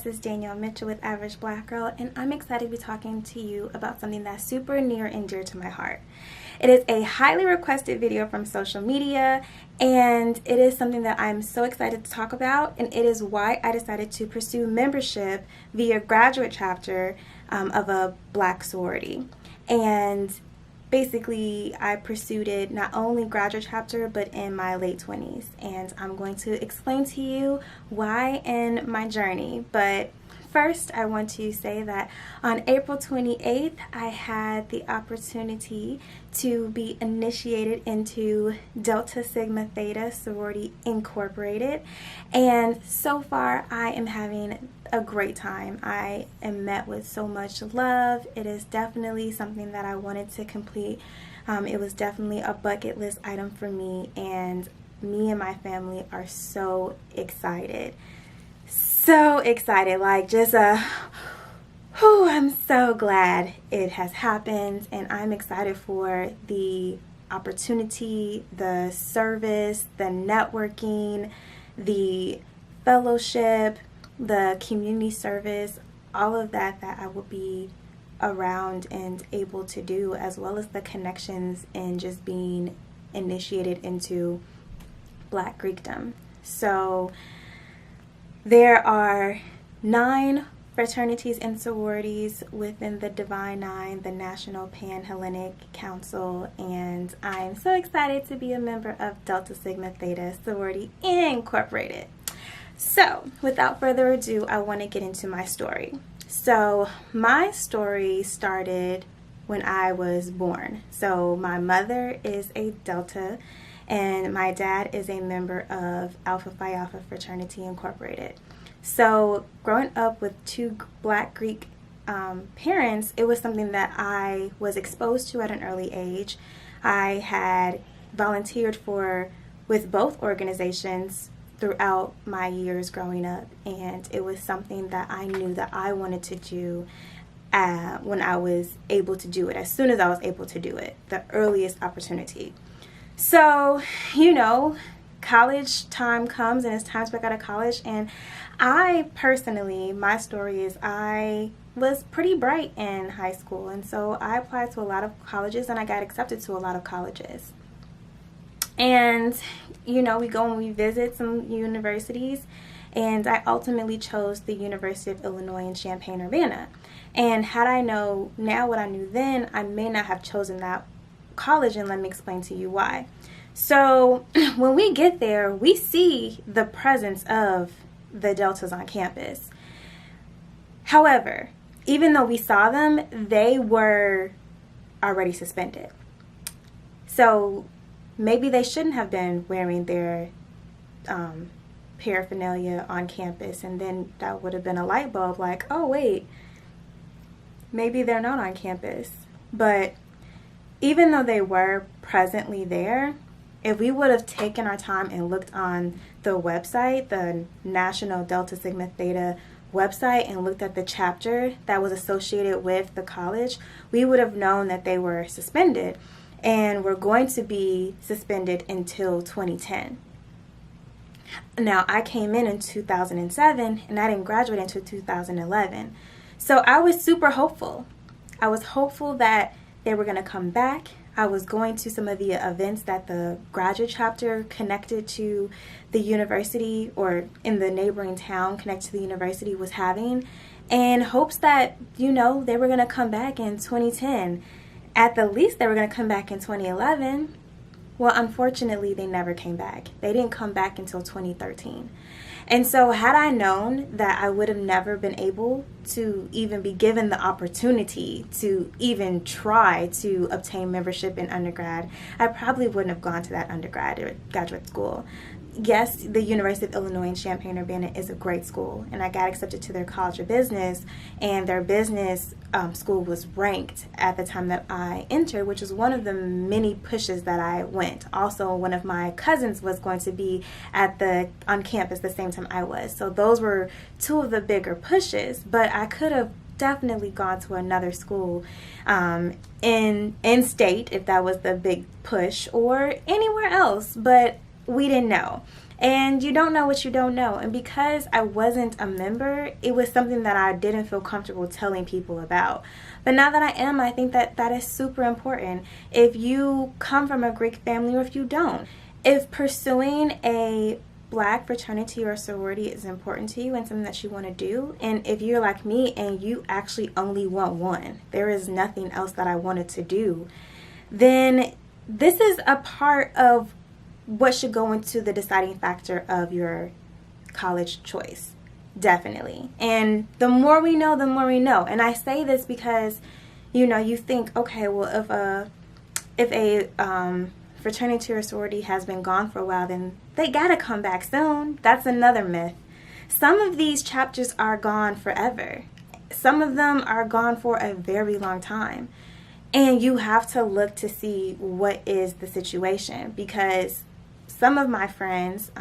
This is Danielle Mitchell with Average Black Girl, and I'm excited to be talking to you about something that's super near and dear to my heart. It is a highly requested video from social media, and it is something that I'm so excited to talk about, and it is why I decided to pursue membership via graduate chapter of a Black sorority. And basically, I pursued it not only graduate chapter, but in my late 20s. And I'm going to explain to you why and my journey. But first, I want to say that on April 28th, I had the opportunity to be initiated into Delta Sigma Theta Sorority Incorporated. And so far, I am having a great time. I am met with so much love. It is definitely something that I wanted to complete. It was definitely a bucket list item for me, and me and my family are so excited. So excited, like just I'm so glad it has happened, and I'm excited for the opportunity, the service, the networking, the fellowship, the community service, all of that I will be around and able to do, as well as the connections and just being initiated into Black Greekdom. So there are 9 fraternities and sororities within the Divine Nine, the National Pan-Hellenic Council, and I'm so excited to be a member of Delta Sigma Theta Sorority Incorporated. So, without further ado, I want to get into my story. So, my story started when I was born. So, my mother is a Delta, and my dad is a member of Alpha Phi Alpha Fraternity Incorporated. So, growing up with 2 Black Greek parents, it was something that I was exposed to at an early age. I had volunteered with both organizations throughout my years growing up, and it was something that I knew that I wanted to do when I was able to do it, as soon as I was able to do it, the earliest opportunity. So, college time comes, and it's time to back out of college, and I personally, my story is I was pretty bright in high school, and so I applied to a lot of colleges, and I got accepted to a lot of colleges. And, we go and we visit some universities, and I ultimately chose the University of Illinois in Champaign-Urbana. And had I known now what I knew then, I may not have chosen that college, and let me explain to you why. So when we get there, we see the presence of the Deltas on campus. However, even though we saw them, they were already suspended. So maybe they shouldn't have been wearing their paraphernalia on campus, and then that would have been a light bulb like, oh wait, maybe they're not on campus. But even though they were presently there, if we would have taken our time and looked on the website, the National Delta Sigma Theta website, and looked at the chapter that was associated with the college, we would have known that they were suspended, and were going to be suspended until 2010. Now, I came in 2007, and I didn't graduate until 2011. So I was super hopeful. I was hopeful that they were going to come back. I was going to some of the events that the graduate chapter connected to the university, or in the neighboring town connected to the university, was having, in hopes that, they were going to come back in 2010. At the least, they were going to come back in 2011. Well, unfortunately, they never came back. They didn't come back until 2013. And so had I known that I would have never been able to even be given the opportunity to even try to obtain membership in undergrad, I probably wouldn't have gone to that graduate school. Yes, the University of Illinois in Champaign-Urbana is a great school, and I got accepted to their College of Business, and their business school was ranked at the time that I entered, which was one of the many pushes that I went. Also, one of my cousins was going to be on campus the same time I was, so those were 2 of the bigger pushes, but I could have definitely gone to another school in state if that was the big push, or anywhere else, but we didn't know. And you don't know what you don't know. And because I wasn't a member, it was something that I didn't feel comfortable telling people about. But now that I am, I think that that is super important. If you come from a Greek family or if you don't, if pursuing a Black fraternity or sorority is important to you and something that you want to do, and if you're like me and you actually only want one, there is nothing else that I wanted to do, then this is a part of what should go into the deciding factor of your college choice. Definitely. And the more we know, the more we know. And I say this because, you think, okay, well, if a fraternity or sorority has been gone for a while, then they gotta come back soon. That's another myth. Some of these chapters are gone forever. Some of them are gone for a very long time. And you have to look to see what is the situation, because some of my friends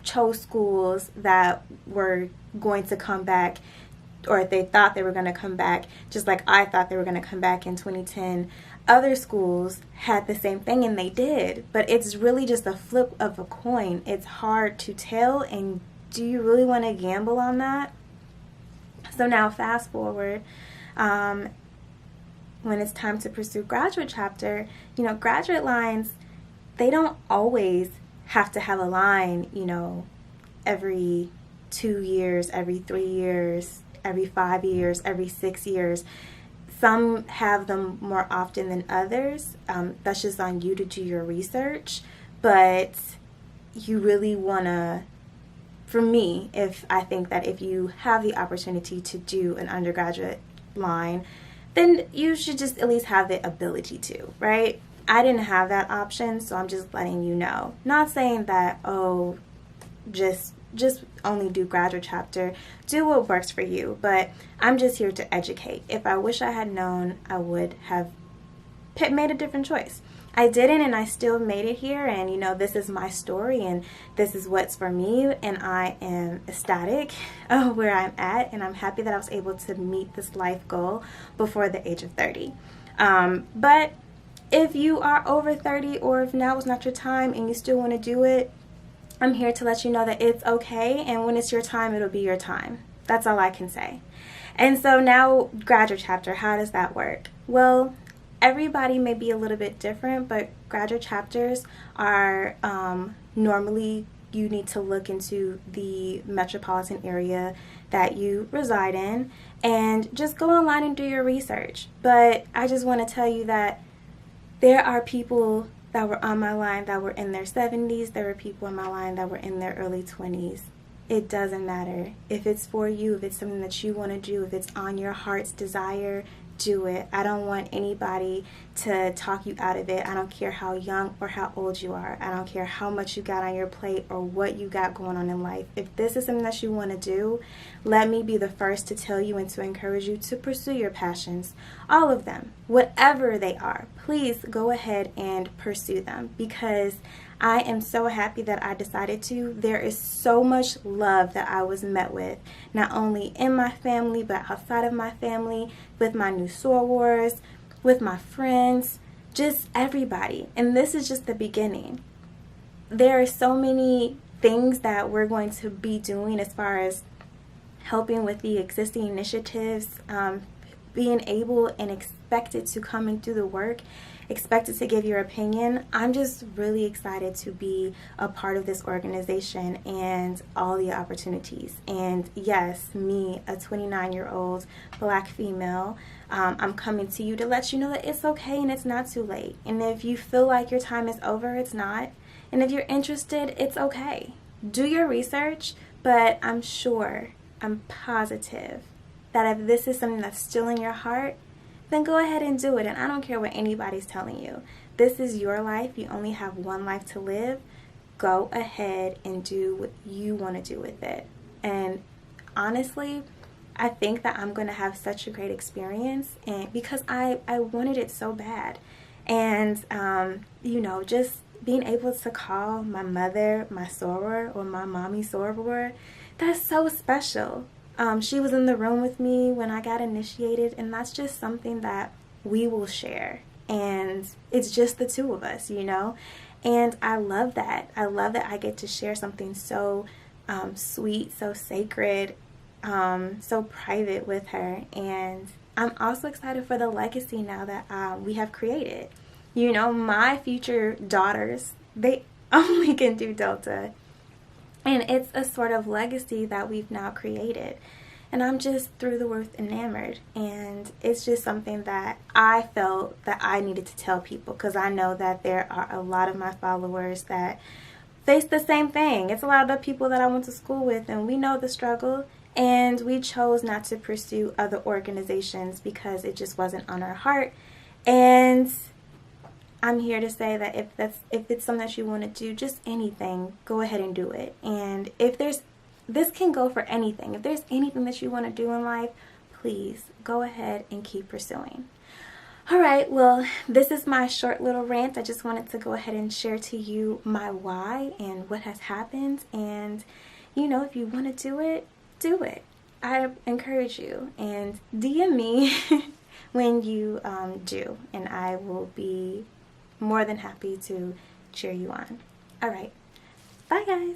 chose schools that were going to come back, or they thought they were going to come back, just like I thought they were going to come back in 2010. Other schools had the same thing, and they did. But it's really just a flip of a coin. It's hard to tell, and do you really want to gamble on that? So now fast forward, when it's time to pursue graduate chapter, graduate lines, they don't always have to have a line, every 2 years, every 3 years, every 5 years, every 6 years. Some have them more often than others. That's just on you to do your research. But you really want to, for me, I think that if you have the opportunity to do an undergraduate line, then you should just at least have the ability to, right? I didn't have that option, so I'm just letting you know. Not saying that, just only do graduate chapter. Do what works for you, but I'm just here to educate. If I wish I had known, I would have made a different choice. I didn't, and I still made it here, and this is my story, and this is what's for me, and I am ecstatic where I'm at, and I'm happy that I was able to meet this life goal before the age of 30. But if you are over 30, or if now is not your time and you still want to do it, I'm here to let you know that it's okay, and when it's your time, it'll be your time. That's all I can say. And so now, graduate chapter, how does that work? Well, everybody may be a little bit different, but graduate chapters are normally, you need to look into the metropolitan area that you reside in and just go online and do your research. But I just want to tell you that there are people that were on my line that were in their 70s. There were people on my line that were in their early 20s. It doesn't matter. If it's for you, if it's something that you want to do, if it's on your heart's desire, do it. I don't want anybody to talk you out of it. I don't care how young or how old you are. I don't care how much you got on your plate or what you got going on in life. If this is something that you want to do, let me be the first to tell you and to encourage you to pursue your passions. All of them, whatever they are, please go ahead and pursue them, because I am so happy that I decided to. There is so much love that I was met with, not only in my family, but outside of my family, with my new sorors, with my friends, just everybody. And this is just the beginning. There are so many things that we're going to be doing as far as helping with the existing initiatives, being able and expected to come and do the work, expected to give your opinion. I'm just really excited to be a part of this organization and all the opportunities. And yes, me, a 29-year-old Black female, I'm coming to you to let you know that it's okay and it's not too late. And if you feel like your time is over, it's not. And if you're interested, it's okay. Do your research, but I'm positive that if this is something that's still in your heart, then go ahead and do it. And I don't care what anybody's telling you. This is your life. You only have one life to live. Go ahead and do what you want to do with it. And honestly, I think that I'm going to have such a great experience, and because I wanted it so bad. And, just being able to call my mother my soror, or my mommy soror, that's so special. She was in the room with me when I got initiated, and that's just something that we will share. And it's just the two of us, And I love that. I love that I get to share something so sweet, so sacred, so private with her. And I'm also excited for the legacy now that we have created. You know, my future daughters, they only can do Delta. And it's a sort of legacy that we've now created. And I'm just through the roof enamored. And it's just something that I felt that I needed to tell people, because I know that there are a lot of my followers that face the same thing. It's a lot of the people that I went to school with, and we know the struggle. And we chose not to pursue other organizations because it just wasn't on our heart. And I'm here to say that if it's something that you want to do, just anything, go ahead and do it. And this can go for anything. If there's anything that you want to do in life, please go ahead and keep pursuing. All right, well, this is my short little rant. I just wanted to go ahead and share to you my why and what has happened. And, you know, if you want to do it, do it. I encourage you. And DM me when you do. And I will be more than happy to cheer you on. All right. Bye, guys.